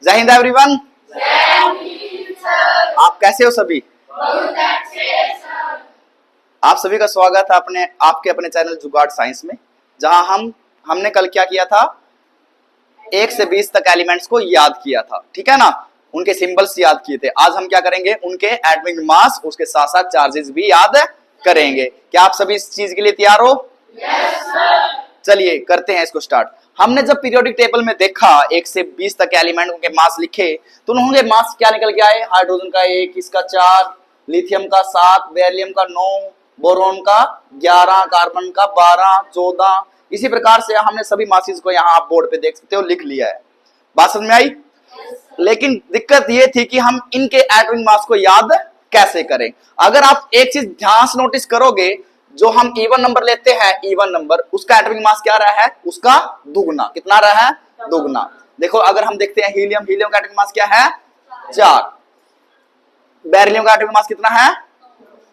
जय हिंद एवरीवन। आप कैसे हो सभी? आप सभी का स्वागत है आपके अपने चैनल जुगाड़ साइंस में, जहां हमने कल क्या किया था, 1 से 20 तक एलिमेंट्स को याद किया था, ठीक है ना। उनके सिंबल्स याद किए थे। आज हम क्या करेंगे, उनके एटॉमिक मास, उसके साथ साथ चार्जेस भी याद करेंगे। क्या आप सभी इस चीज के लिए तैयार हो? Yes sir. चलिए करते हैं इसको स्टार्ट। हमने जब पीरियोडिक टेबल में देखा 1 से 20 तक एलिमेंट उनके मास लिखे, तो उन्होंने मास क्या निकल के आए? हाइड्रोजन का 1, इसका 4, लिथियम का 7, बेरिलियम का 9, बोरोन का 11, कार्बन का 12, 14। इसी प्रकार से हमने सभी मासेस को यहाँ आप बोर्ड पे देख सकते हो लिख लिया है। बात समझ में आई? लेकिन दिक्कत ये थी कि हम इनके एटॉमिक मास को याद कैसे करें। अगर आप एक चीज ध्यान से नोटिस करोगे, जो हम इवन नंबर लेते हैं, इवन नंबर, उसका एटॉमिक मास क्या रहा है? उसका दुगना। कितना रहा है? दुगना। देखो अगर हम देखते हैं हीलियम का एटॉमिक मास क्या है? 4। बेरिलियम का एटॉमिक मास कितना है?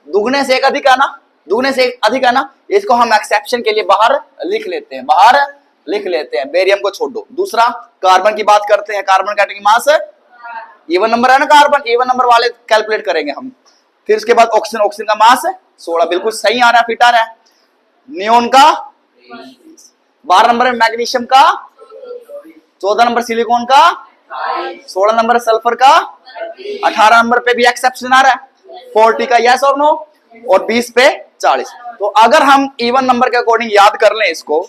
दुगने से एक अधिक है ना, दुगने से एक अधिक है ना। इसको हम एक्सेप्शन के लिए बाहर लिख लेते हैं, बेरियम को छोड़ दो। दूसरा कार्बन की बात करते हैं, कार्बन का एटॉमिक मास इवन नंबर है ना, कार्बन इवन नंबर वाले कैलकुलेट करेंगे हम। फिर उसके बाद ऑक्सीजन का मास 16, बिल्कुल सही आ रहा है, फिट आ रहा है। नियोन का 12 नंबर है, मैग्नीशियम का 14 नंबर, सिलिकॉन का 16 नंबर, सल्फर का 18 नंबर पे भी एक्सेप्शन आ रहा है, 40 का यस और नो, और 20 पे 40। तो अगर हम इवन नंबर के अकॉर्डिंग याद कर लें इसको,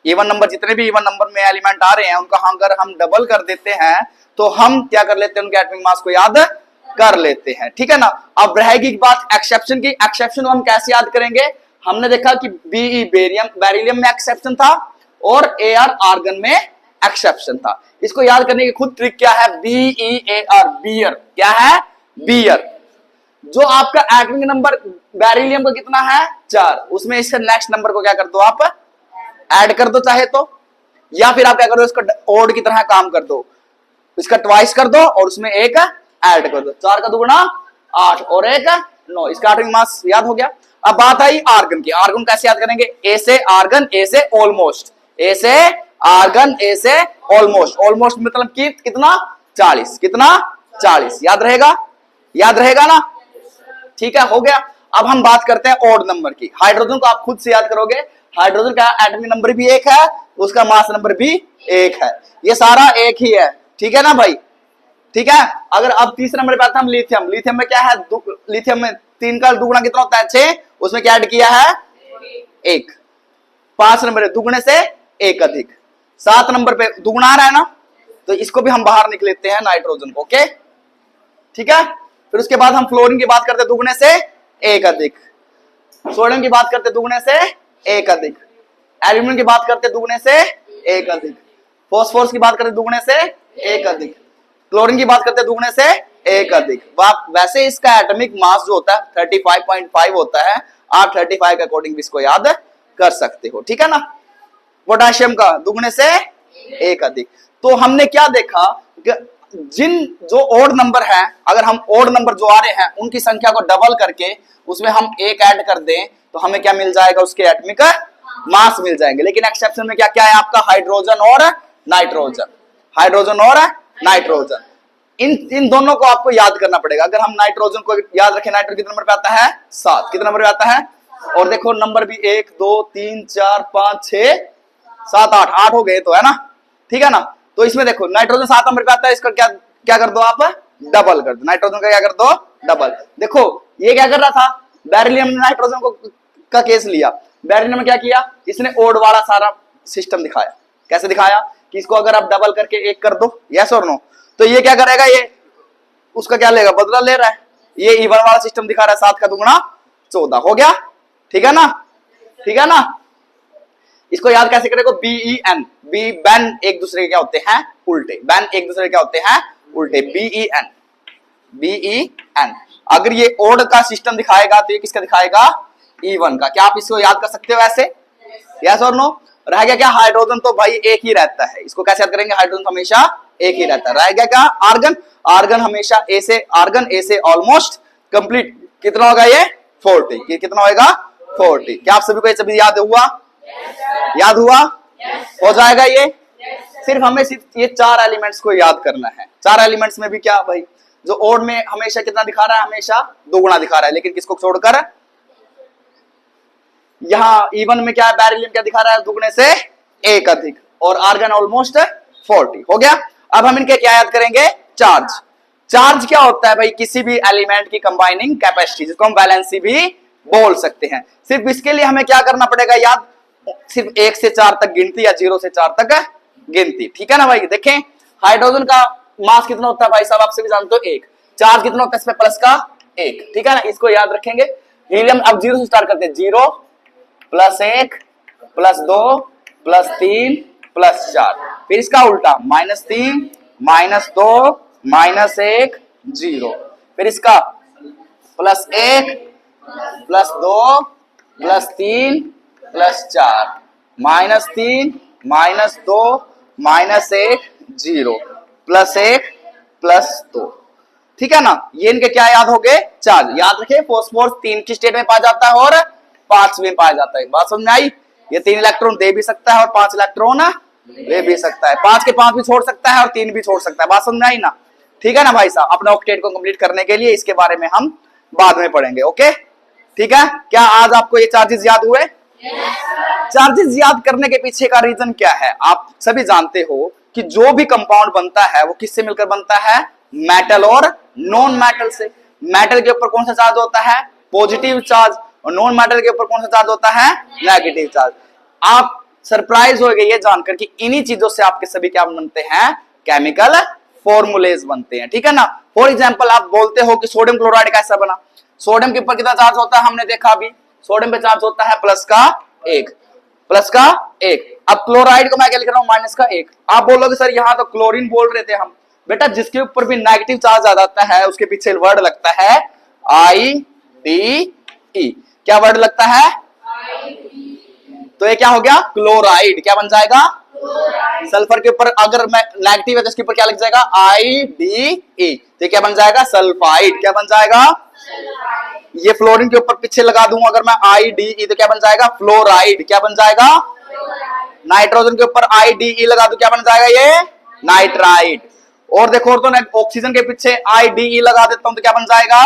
इवन नंबर जितने भी इवन नंबर में एलिमेंट आ रहे हैं उनका अगर हम डबल कर देते हैं तो हम क्या कर लेते हैं, उनके एटॉमिक मास को याद कर लेते हैं, ठीक है ना। अब रहेगी बात एक्सेप्शन की। एक्सेप्शन हम कैसे याद करेंगे? हमने देखा कि बीई बेरिलियम में एक्सेप्शन था और एआर आर्गन में एक्सेप्शन था। इसको याद करने की खुद ट्रिक क्या है? BEAR, bear. क्या है? बियर। जो आपका एटॉमिक नंबर बेरिलियम का कितना है? 4, उसमें इसका नेक्स्ट नंबर को क्या कर दो, आप ऐड कर दो चाहे तो, या फिर आप क्या कर दो, इसका ओड की तरह काम कर दो, इसका ट्वाइस कर दो और उसमें एक ऐड कर दो। 4 का दुगुना 8 और 1 9। इसका एटॉमिक मास याद हो गया। अब बात आई आर्गन की। आर्गन कैसे याद करेंगे? ए से आर्गन, ए से ऑलमोस्ट, ए से आर्गन, ए से ऑलमोस्ट। ऑलमोस्ट मतलब कि कितना? 40। कितना? 40। याद रहेगा ना? ठीक है, हो गया। अब हम बात करते हैं ऑड नंबर की। हाइड्रोजन को आप खुद से याद करोगे, हाइड्रोजन का एटॉमिक नंबर भी 1 है, उसका मास नंबर भी 1 है, ये सारा एक ही है, ठीक है ना भाई? ठीक है। अगर अब तीसरे नंबर पे आता हम लिथियम। लिथियम में क्या है? लिथियम में 3 का दुगुना कितना होता है? 6, उसमें क्या ऐड किया है? 1। 5 नंबर है, दुगुने से 1 अधिक। 7 नंबर पे दुगुना आ रहा है ना, तो इसको भी हम बाहर निकल लेते हैं, नाइट्रोजन को। ओके, ठीक है। फिर उसके बाद हम फ्लोरीन की बात करते हैं, दुगुने से 1 अधिक। सोडियम की बात करते हैं, दुगुने से 1 अधिक। एल्यूमिनियम की बात करते हैं, दुगुने से 1 अधिक। फॉस्फोरस की बात करते हैं, दुगुने से 1 अधिक। क्लोरीन की बात करते हैं, दुगने से 1 अधिक। वैसे इसका एटॉमिक मास जो होता है 35.5 होता है। आप 35 के अकॉर्डिंग भी इसको याद कर सकते हो, ठीक है ना। पोटेशियम का दुगने से 1 अधिक। तो हमने क्या देखा कि जो ओड नंबर है, अगर हम ओड नंबर जो आ रहे हैं उनकी संख्या को डबल करके उसमें हम 1 ऐड कर दें तो हमें क्या मिल जाएगा? उसके एटॉमिक मास मिल जाएंगे। लेकिन एक्सेप्शन में क्या क्या है आपका? हाइड्रोजन और नाइट्रोजन। हाइड्रोजन और नाइट्रोजन, इन दोनों को आपको याद करना पड़ेगा। अगर हम नाइट्रोजन को याद रखें, नाइट्रोजन कितने नंबर पे आता है? 7। कितने नंबर पे आता है? और देखो नंबर भी 1 2 3 4 5 6 7 8 हो गए तो, है ना, ठीक है ना। तो इसमें देखो नाइट्रोजन 7 नंबर पे आता है, इसका क्या कर दो आप? डबल कर दो। नाइट्रोजन का क्या कर दो? डबल। देखो ये क्या कर रहा था? बेरिलियम ने नाइट्रोजन को का केस लिया। बेरिलियम में क्या किया? इसने ओड वाला सारा सिस्टम दिखाया। कैसे दिखाया? कि इसको अगर आप डबल करके 1 कर दो, यस और नो, तो ये क्या करेगा? ये उसका क्या लेगा? बदला ले रहा है। ये इवन वाला सिस्टम दिखा रहा है, 7 का दुगुना 14 हो गया, ठीक है ना, ठीक है ना। इसको याद कैसे करेगा? BEN, बेन एक दूसरे के क्या होते हैं? उल्टे। बेन एक दूसरे के क्या होते हैं? उल्टे। BEN। अगर ये ओड का सिस्टम दिखाएगा तो ये किसका दिखाएगा? इवन का। क्या आप इसको याद कर सकते हो ऐसे? यस और नो। रह गया क्या? हाइड्रोजन तो भाई एक ही रहता है, इसको कैसे याद करेंगे? हाइड्रोजन तो हमेशा एक ही रहता है। रह गया क्या? आर्गन। आर्गन हमेशा ए से आर्गन, ए से ऑलमोस्ट कंप्लीट। कितना होगा ये? 40। ये कितना होगा? 40। क्या आप सभी को ये सभी याद हुआ? याद हुआ? हो जाएगा ये? सिर्फ हमें सिर्फ ये 4 एलिमेंट्स को याद करना है। 4 एलिमेंट्स में भी क्या भाई, जो ओड में हमेशा कितना दिखा रहा है, हमेशा 2 गुना दिखा रहा है, लेकिन किसको छोड़कर, यहाँ इवन में क्या है, बेरिलियम क्या दिखा रहा है, दुगने से 1 अधिक, और आर्गन ऑलमोस्ट 40 हो गया। अब हम इनके क्या याद करेंगे, चार्ज। चार्ज क्या होता है भाई, किसी भी एलिमेंट की कंबाइनिंग कैपेसिटी, जिसको हम वैलेंसी भी बोल सकते हैं। सिर्फ इसके लिए हमें क्या करना पड़ेगा याद, सिर्फ 1 से 4 तक गिनती या 0 से 4 तक गिनती, ठीक है ना भाई। देखें हाइड्रोजन का मास कितना होता है भाई साहब, आप सभी जानते हो 1। चार्ज कितना होता है इसमें, प्लस का 1, ठीक है ना, इसको याद रखेंगे। हीलियम अब 0 से स्टार्ट करते हैं, 0 प्लस 1 प्लस 2 प्लस 3 प्लस 4, फिर इसका उल्टा -3 -2 -1 0, फिर इसका +1 +2 +3 +4 -3 -2 -1 0 +1 +2, ठीक है ना। ये इनके क्या याद हो गए, चार्ज। याद रखें फॉस्फोरस 3 की स्टेट में पाया जाता है और 5 में पाया जाता है। बात समझ में आई, ये 3 इलेक्ट्रॉन दे भी सकता है और 5 इलेक्ट्रॉन ले भी सकता है, 5 के 5 भी छोड़ सकता है और 3 भी छोड़ सकता है। बात समझ में आई ना, ठीक है ना भाई साहब। अपने ऑक्टेट को कंप्लीट करने के लिए इसके बारे में हम बाद में पढ़ेंगे, ओके ठीक है। क्या आज आपको ये चार्जेस याद हुए? चार्जेस याद करने के पीछे का रीजन क्या है, आप सभी जानते हो कि जो भी कंपाउंड बनता है वो किससे मिलकर बनता है, मेटल और नॉन मेटल से। मेटल के ऊपर कौन सा चार्ज होता है, पॉजिटिव चार्ज, और नॉन मेटल के ऊपर कौन सा चार्ज होता है, नेगेटिव चार्ज। आप सरप्राइज हो गए ये जानकर कि इन्हीं चीजों से आपके सभी क्या बनते हैं, केमिकल फॉर्मूलेज बनते हैं, ठीक है ना। फॉर एग्जांपल आप बोलते हो कि सोडियम क्लोराइड कैसा बना, सोडियम के ऊपर कितना चार्ज होता है, हमने देखा अभी सोडियम पे चार्ज होता है +1, अब क्लोराइड को मैं क्या लिख रहा हूं, -1। आप बोलोगे सर यहाँ तो क्लोरीन बोल रहे थे हम, बेटा जिसके ऊपर भी नेगेटिव चार्ज आ जाता है उसके पीछे वर्ड लगता है IDE। क्या वर्ड लगता है, तो ये क्या हो गया, क्लोराइड। क्या बन जाएगा, सल्फर के ऊपर अगर मैं नेगेटिव है तो इसके ऊपर क्या लग जाएगा, IDE, तो क्या बन जाएगा, सल्फाइड। क्या बन जाएगा, ये फ्लोरीन के ऊपर पीछे लगा दूं अगर मैं IDE तो क्या बन जाएगा, फ्लोराइड। क्या बन जाएगा, नाइट्रोजन के ऊपर IDE लगा दूं क्या बन जाएगा, ये नाइट्राइड। और देखो, और तो ऑक्सीजन के पीछे IDE लगा देता हूं तो क्या बन जाएगा,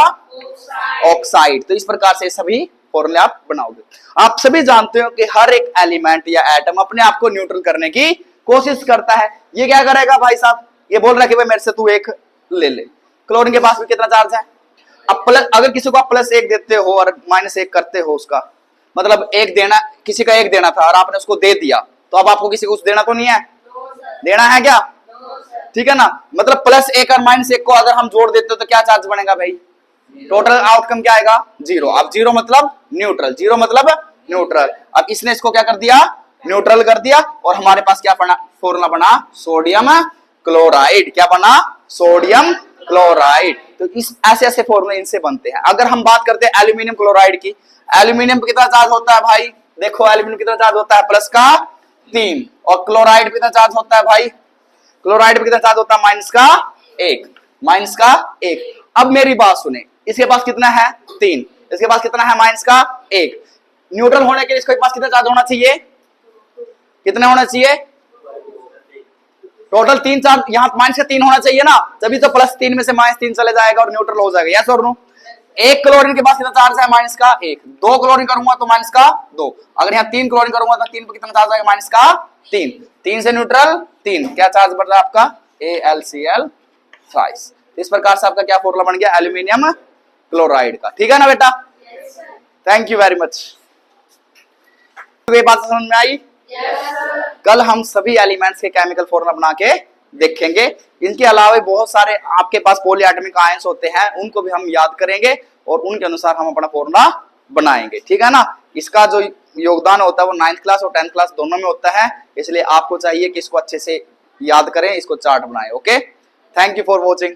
ऑक्साइड। तो इस प्रकार से सभी फॉर्मूले आप बनाओगे। आप सभी जानते हो कि हर एक एलिमेंट या एटम अपने आप को न्यूट्रल करने की कोशिश करता है। ये क्या करेगा भाई साहब, ये बोल रहा है कि भाई मेरे से तू 1 ले ले। क्लोरीन के पास भी कितना चार्ज है, अब प्लस, अगर किसी को आप +1 देते हो और -1 करते हो, उसका मतलब 1 देना, किसी का 1 देना था और आपने उसको दे दिया, तो अब आपको किसी को कुछ देना तो नहीं है, देना है क्या, ठीक है ना। मतलब +1 और -1 को अगर हम जोड़ देते हो तो क्या चार्ज बनेगा भाई, टोटल आउटकम क्या आएगा, 0। अब 0 मतलब न्यूट्रल, 0 मतलब न्यूट्रल। अब इसने इसको क्या कर दिया, न्यूट्रल कर दिया, और हमारे पास क्या बना, फॉर्मूला बना सोडियम क्लोराइड। क्या बना, सोडियम क्लोराइड। तो इस ऐसे ऐसे फॉर्मूले इनसे बनते हैं। अगर हम बात करते हैं एल्यूमिनियम क्लोराइड की, एल्यूमिनियम पे कितना चार्ज होता है भाई, देखो एल्यूमिनियम कितना चार्ज होता है, +3, और क्लोराइड पे कितना चार्ज होता है भाई, क्लोराइड पे कितना चार्ज होता है, -1। अब मेरी बात सुने, इसके पास कितना है, 3, इसके पास कितना है, -1। न्यूट्रल होने के लिए इसके पास कितना चार्ज होना चाहिए, कितना होना चाहिए, टोटल 3 चार्ज, यहाँ -3 होना चाहिए ना, तभी तो +3 में से -3 चले जाएगा और न्यूट्रल हो जाएगा, यस और नो। 1 क्लोरीन के पास कितना चार्ज है, -1। 2 क्लोरीन करूंगा तो -2, अगर यहाँ 3 क्लोरीन करूंगा तो 3 पे कितना चार्ज आएगा, -3। 3 से न्यूट्रल 3, क्या चार्ज बढ़ रहा है आपका, AlCl थ्राइस। इस प्रकार से आपका क्या फॉर्मूला बन गया, एल्यूमिनियम क्लोराइड का, ठीक है ना बेटा। Thank you very much. ये बात समझ में आई? कल हम सभी एलिमेंट्स के केमिकल फॉर्मूला बना के देखेंगे। इनके अलावा बहुत सारे आपके पास पॉलीएटॉमिक आयंस होते हैं, उनको भी हम याद करेंगे और उनके अनुसार हम अपना फॉर्मूला बनाएंगे, ठीक है ना। इसका जो योगदान होता है वो 9th क्लास और 10th क्लास दोनों में होता है, इसलिए आपको चाहिए कि इसको अच्छे से याद करें, इसको चार्ट बनाएं। Okay, thank you for watching.